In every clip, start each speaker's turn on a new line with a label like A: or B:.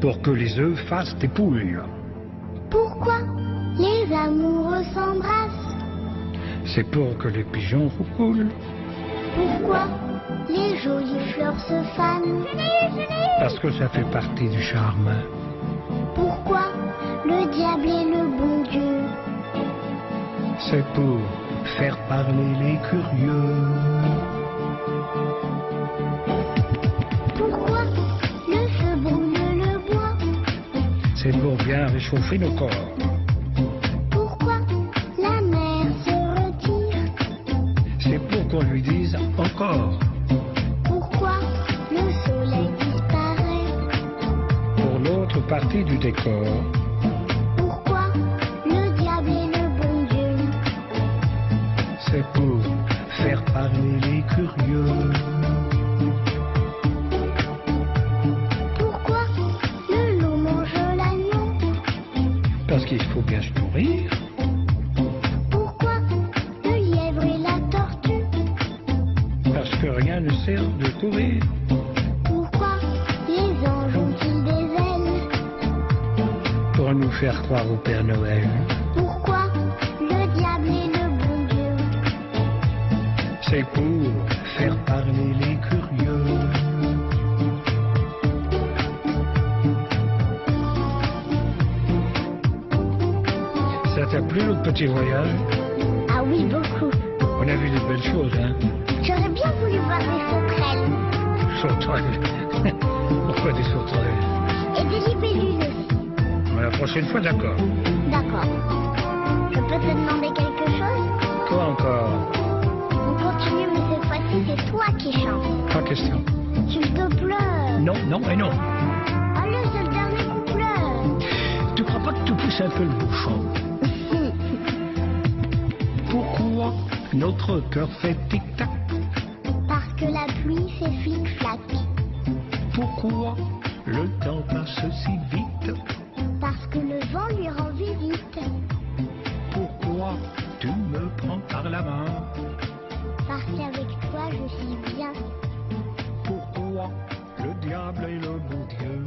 A: Pour que les œufs fassent des poules.
B: Pourquoi les amoureux s'embrassent?
A: C'est pour que les pigeons roucoulent.
B: Pourquoi les jolies fleurs se fanent?
A: Parce que ça fait partie du charme.
B: Pourquoi le diable est le bon Dieu?
A: C'est pour faire parler les curieux.
B: Pourquoi le feu brûle le bois?
A: C'est pour bien réchauffer nos corps.
B: Pourquoi la mer se retire?
A: C'est pour qu'on lui dise encore.
B: Pourquoi le soleil disparaît?
A: Pour l'autre partie du décor.
B: Pourquoi le diable est le bon Dieu?
A: C'est pour faire parler les curieux.
B: Pourquoi le loup mange l'agneau?
A: Parce qu'il faut bien se nourrir.
B: Pourquoi le lièvre et la tortue?
A: Parce que rien ne sert de courir.
B: Pourquoi les anges ont-ils des ailes?
A: Pour nous faire croire au Père Noël.
B: Pourquoi le diable est le bon Dieu?
A: C'est pour faire parler les curieux. Ça t'a plu notre petit voyage?
B: Ah oui, beaucoup.
A: On a vu des belles choses, hein?
B: J'aurais bien voulu voir des sauterelles.
A: Sauterelles. Pourquoi des sauterelles?
B: Et des libellules aussi.
A: La prochaine fois, d'accord.
B: D'accord. Je peux te demander quelque chose?
A: Quoi encore?
B: On continue, mais cette fois-ci, c'est toi qui chantes.
A: Pas question.
B: S'il te plaît.
A: Non, non et non.
B: Allez, c'est le dernier couplet.
A: Tu crois pas que tu pousses un peu le bouchon? Pourquoi notre cœur fait tic-tac?
B: Parce que la pluie fait flic-flac.
A: Pourquoi le temps passe si vite?
B: Parce que le vent lui rend visite.
A: Pourquoi tu me prends par la main?
B: Parce qu'avec toi, je suis bien.
A: Pourquoi le diable est le bon Dieu?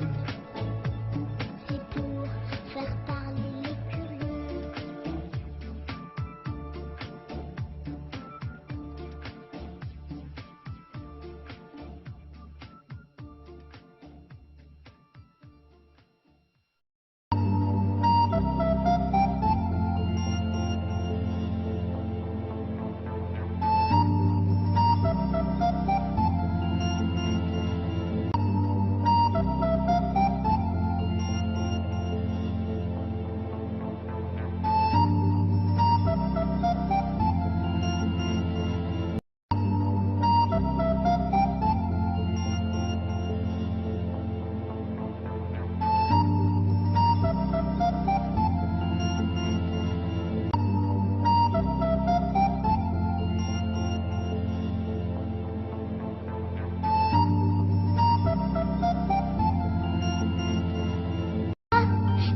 B: C'est pour faire parler les curieux.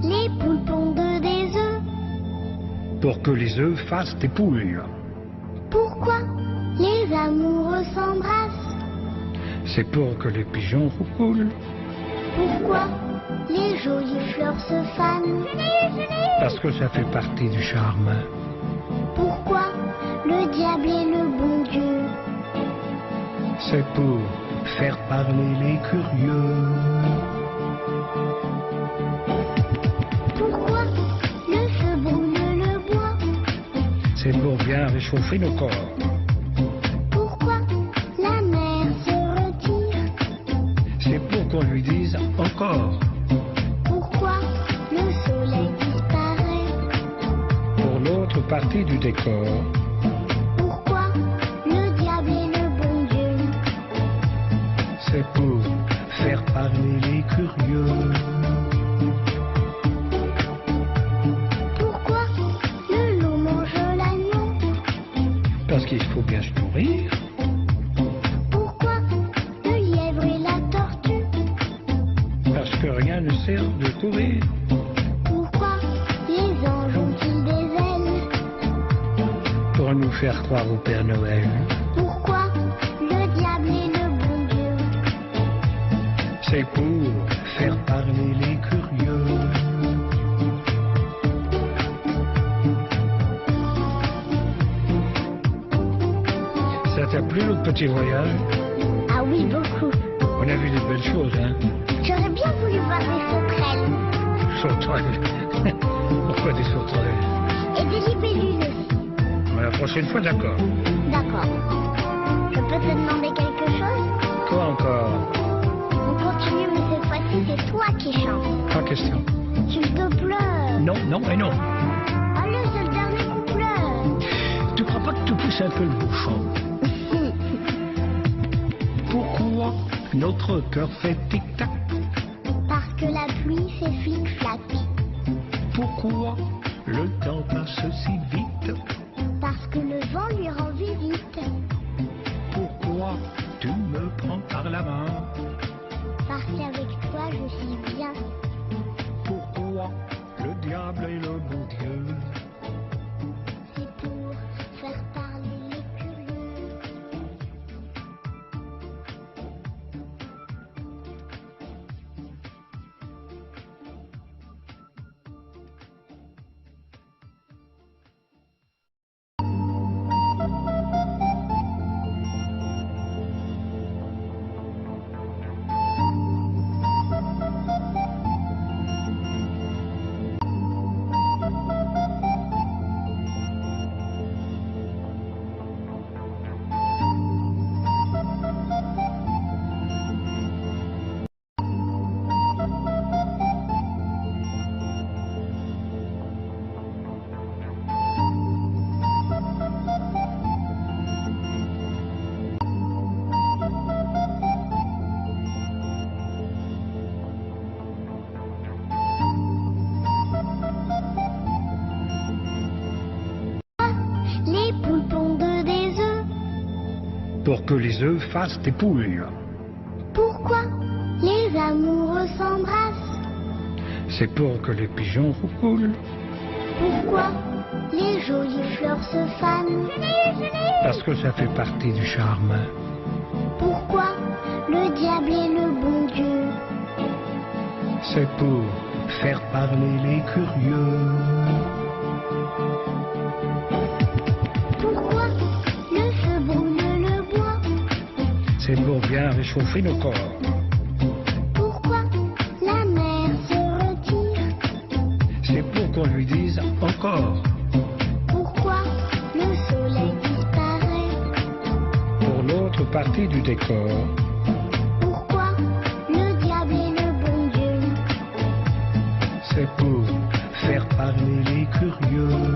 B: Les poules pondent des œufs.
A: Pour que les œufs fassent des poules.
B: Pourquoi les amoureux s'embrassent?
A: C'est pour que les pigeons roucoulent.
B: Pourquoi les jolies fleurs se fanent?
A: Parce que ça fait partie du charme.
B: Pourquoi le diable est le bon Dieu?
A: C'est pour faire parler les curieux.
B: Pourquoi le feu brûle le bois?
A: C'est pour bien réchauffer nos corps.
B: Pourquoi la mer se retire?
A: C'est pour qu'on lui dise encore.
B: Pourquoi le soleil disparaît?
A: Pour l'autre partie du décor.
B: Pourquoi le diable est le bon Dieu?
A: C'est pour faire parler les curieux.
B: Pourquoi le loup mange l'agneau?
A: Parce qu'il faut bien se nourrir.
B: Pourquoi le lièvre et la tortue?
A: Parce que rien ne sert de courir.
B: Pourquoi les anges ont-ils des ailes?
A: Pour nous faire croire au Père Noël.
B: Pourquoi le diable est le bon Dieu?
A: C'est pour faire parler les plu notre petit voyage?
B: Ah oui, beaucoup.
A: On a vu des belles choses, hein?
B: J'aurais bien voulu voir des sauterelles.
A: Sauterelles. Pourquoi des sauterelles?
B: Et des libellules aussi.
A: La prochaine fois, d'accord.
B: D'accord. Je peux te demander quelque chose?
A: Quoi encore?
B: On continue, mais cette fois-ci, c'est toi qui chantes.
A: Pas question.
B: S'il te plaît.
A: Non, non et non.
B: Allez, c'est le dernier couplet.
A: Tu crois pas que tu pousses un peu le bouchon? Pourquoi notre cœur fait tic-tac?
B: Parce que la pluie fait flic-flac.
A: Pourquoi le temps passe si vite?
B: Parce que le vent lui rend visite.
A: Pourquoi tu me prends par la main?
B: Parce qu'avec toi, je suis bien.
A: Pourquoi le diable est le bon Dieu?
B: C'est pour faire parler les curieux. Les poules pondent des œufs.
A: Pour que les œufs fassent des poules.
B: Pourquoi les amoureux s'embrassent?
A: C'est pour que les pigeons roucoulent.
B: Pourquoi les jolies fleurs se fanent?
A: Parce que ça fait partie du charme.
B: Pourquoi le diable est le bon Dieu?
A: C'est pour faire parler les curieux.
B: Pourquoi le feu brûle le bois?
A: C'est pour bien réchauffer nos corps.
B: Pourquoi la mer se retire?
A: C'est pour qu'on lui dise encore.
B: Pourquoi le soleil disparaît?
A: Pour l'autre partie du décor.
B: Pourquoi le diable est le bon Dieu?
A: C'est pour faire parler les curieux.